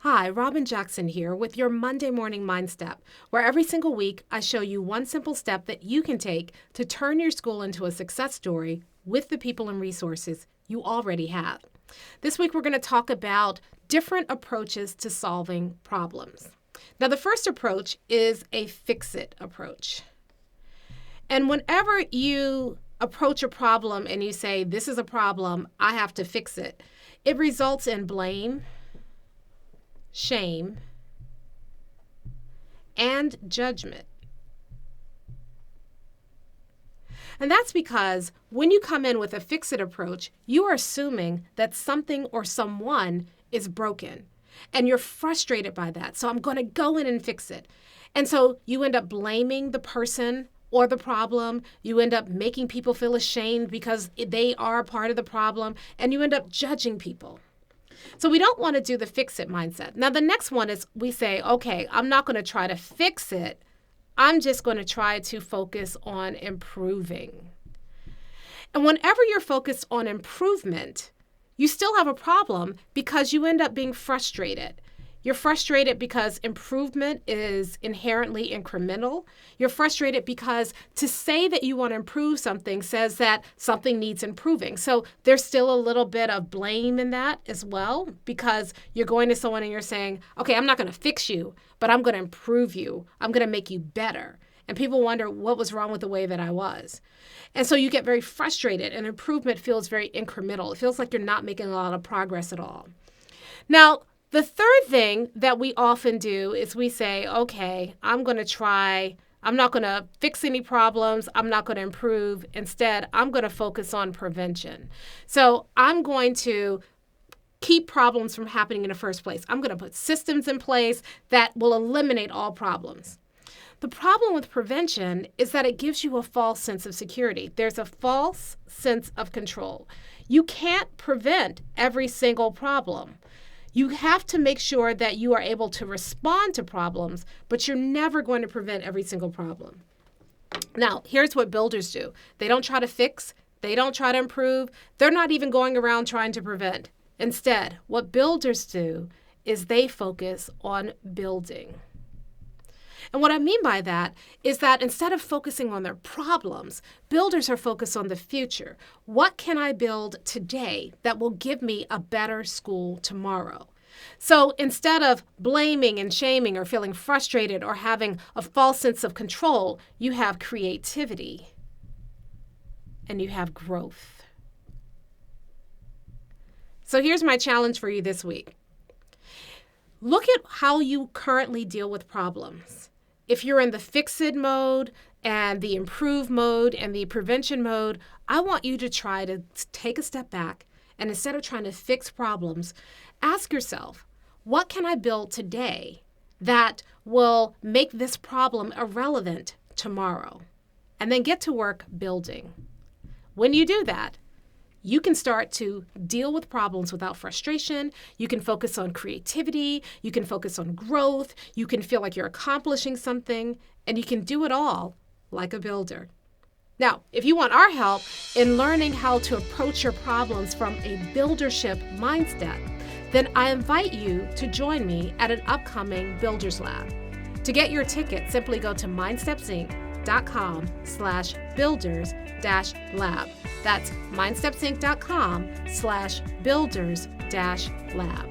Hi, Robin Jackson here with your Monday Morning Mindstep, where every single week I show you one simple step that you can take to turn your school into a success story with the people and resources you already have. This week we're going to talk about different approaches to solving problems. Now, the first approach is a fix-it approach. And whenever you approach a problem and you say, this is a problem, I have to fix it, it results in blame, shame, and judgment. And that's because when you come in with a fix-it approach, you are assuming that something or someone is broken. And you're frustrated by that. So I'm going to go in and fix it. And so you end up blaming the person or the problem. You end up making people feel ashamed because they are part of the problem. And you end up judging people. So we don't want to do the fix-it mindset. Now, the next one is we say, okay, I'm not going to try to fix it. I'm just going to try to focus on improving. And whenever you're focused on improvement, you still have a problem because you end up being frustrated. You're frustrated because improvement is inherently incremental. You're frustrated because to say that you want to improve something says that something needs improving. So there's still a little bit of blame in that as well, because you're going to someone and you're saying, okay, I'm not going to fix you, but I'm going to improve you. I'm going to make you better. And people wonder what was wrong with the way that I was. And so you get very frustrated, and improvement feels very incremental. It feels like you're not making a lot of progress at all. Now, the third thing that we often do is we say, okay, I'm not going to fix any problems. I'm not going to improve. Instead, I'm going to focus on prevention. So I'm going to keep problems from happening in the first place. I'm going to put systems in place that will eliminate all problems. The problem with prevention is that it gives you a false sense of security. There's a false sense of control. You can't prevent every single problem. You have to make sure that you are able to respond to problems, but you're never going to prevent every single problem. Now, here's what builders do. They don't try to fix. They don't try to improve. They're not even going around trying to prevent. Instead, what builders do is they focus on building. And what I mean by that is that instead of focusing on their problems, builders are focused on the future. What can I build today that will give me a better school tomorrow? So instead of blaming and shaming or feeling frustrated or having a false sense of control, you have creativity and you have growth. So here's my challenge for you this week. Look at how you currently deal with problems. If you're in the fix-it mode and the improve mode and the prevention mode, I want you to try to take a step back and instead of trying to fix problems, ask yourself, what can I build today that will make this problem irrelevant tomorrow? And then get to work building. When you do that, you can start to deal with problems without frustration. You can focus on creativity. You can focus on growth. You can feel like you're accomplishing something, and you can do it all like a builder. Now, if you want our help in learning how to approach your problems from a buildership mindset, then I invite you to join me at an upcoming Builders Lab. To get your ticket, simply go to mindstepsinc.com/builders-lab. That's mindstepsinc.com/builders-lab.